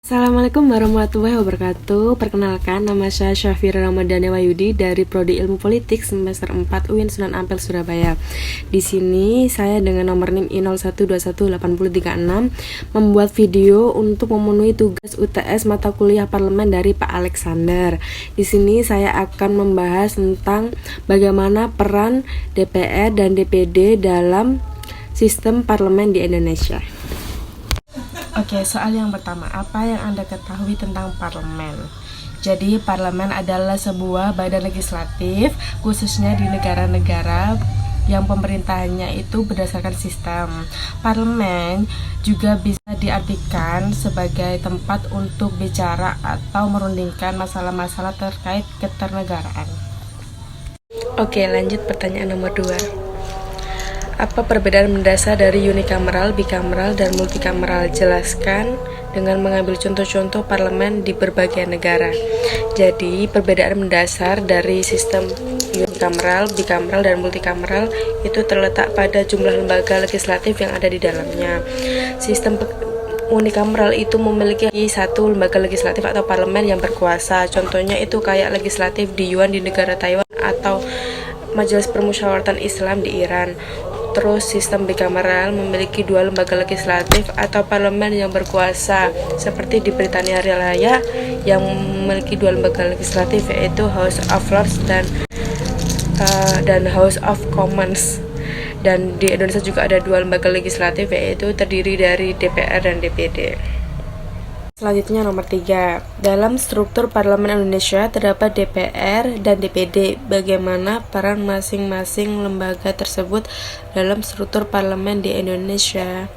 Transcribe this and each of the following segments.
Assalamualaikum warahmatullahi wabarakatuh. Perkenalkan, nama saya Syafira Ramadhani Wahyudi dari Prodi Ilmu Politik semester 4 UIN Sunan Ampel Surabaya. Di sini saya dengan nomor NIM I01218036 membuat video untuk memenuhi tugas UTS mata kuliah parlemen dari Pak Alexander. Di sini saya akan membahas tentang bagaimana peran DPR dan DPD dalam sistem parlemen di Indonesia. Oke, soal yang pertama, apa yang Anda ketahui tentang parlemen? Jadi, parlemen adalah sebuah badan legislatif, khususnya di negara-negara yang pemerintahannya itu berdasarkan sistem. Parlemen juga bisa diartikan sebagai tempat untuk bicara atau merundingkan masalah-masalah terkait keternegaraan. Oke, lanjut pertanyaan nomor 2. Apa perbedaan mendasar dari unikameral, bikameral, dan multikameral? Jelaskan dengan mengambil contoh-contoh parlemen di berbagai negara. Jadi, perbedaan mendasar dari sistem unikameral, bikameral, dan multikameral itu terletak pada jumlah lembaga legislatif yang ada di dalamnya. Sistem unikameral itu memiliki satu lembaga legislatif atau parlemen yang berkuasa. Contohnya itu kayak legislatif di Yuan di negara Taiwan atau Majelis Permusyawaratan Islam di Iran. Terus sistem bikameral memiliki dua lembaga legislatif atau parlemen yang berkuasa seperti di Britania Raya yang memiliki dua lembaga legislatif yaitu House of Lords dan House of Commons. Dan di Indonesia juga ada dua lembaga legislatif yaitu terdiri dari DPR dan DPD. Selanjutnya nomor 3. Dalam struktur parlemen Indonesia terdapat DPR dan DPD. Bagaimana peran masing-masing lembaga tersebut dalam struktur parlemen di Indonesia?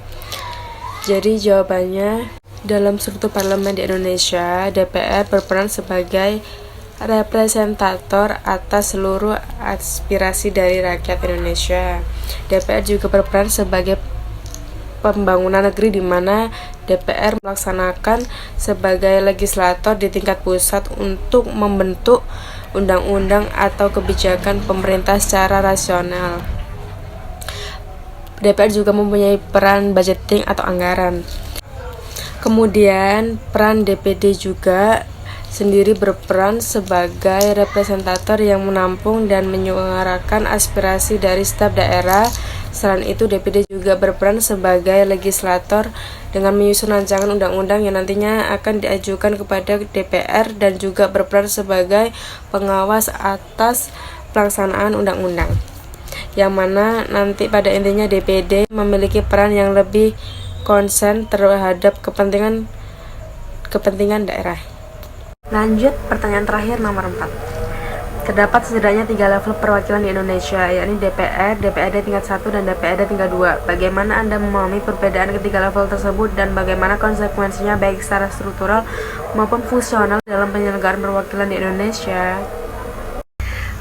Jadi jawabannya, dalam struktur parlemen di Indonesia, DPR berperan sebagai representator atas seluruh aspirasi dari rakyat Indonesia. DPR juga berperan sebagai pembangunan negeri, di mana DPR melaksanakan sebagai legislator di tingkat pusat untuk membentuk undang-undang atau kebijakan pemerintah secara rasional. DPR juga mempunyai peran budgeting atau anggaran. Kemudian peran DPD juga sendiri berperan sebagai representator yang menampung dan menyuarakan aspirasi dari setiap daerah. Selain itu, DPD juga berperan sebagai legislator dengan menyusun rancangan undang-undang yang nantinya akan diajukan kepada DPR dan juga berperan sebagai pengawas atas pelaksanaan undang-undang. Yang mana nanti pada intinya DPD memiliki peran yang lebih konsen terhadap kepentingan daerah. Lanjut pertanyaan terakhir nomor 4. Terdapat setidaknya 3 level perwakilan di Indonesia, yakni DPR, DPRD tingkat 1, dan DPRD tingkat 2. Bagaimana Anda memahami perbedaan ketiga level tersebut dan bagaimana konsekuensinya baik secara struktural maupun fungsional dalam penyelenggaraan perwakilan di Indonesia?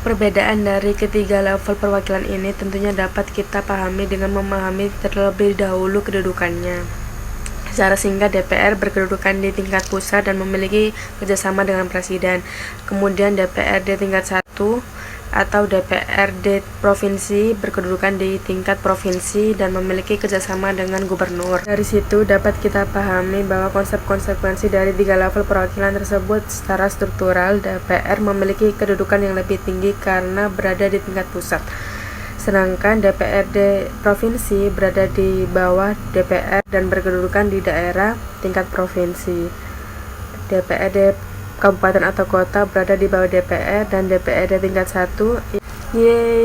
Perbedaan dari ketiga level perwakilan ini tentunya dapat kita pahami dengan memahami terlebih dahulu kedudukannya. Secara singkat, DPR berkedudukan di tingkat pusat dan memiliki kerjasama dengan Presiden. Kemudian DPRD tingkat 1 atau DPRD provinsi berkedudukan di tingkat provinsi dan memiliki kerjasama dengan gubernur. Dari situ dapat kita pahami bahwa konsekuensi dari 3 level perwakilan tersebut secara struktural, DPR memiliki kedudukan yang lebih tinggi karena berada di tingkat pusat. Sedangkan DPRD provinsi berada di bawah DPR dan berkedudukan di daerah tingkat provinsi. DPRD kabupaten atau kota berada di bawah DPR dan DPRD tingkat 1.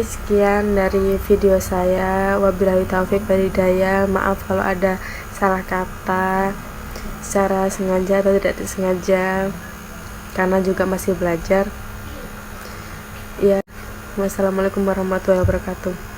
Sekian dari video saya. Wabillahi taufik wal hidayah. Maaf kalau ada salah kata secara sengaja atau tidak disengaja, karena juga masih belajar. Ya. Wassalamualaikum warahmatullahi wabarakatuh.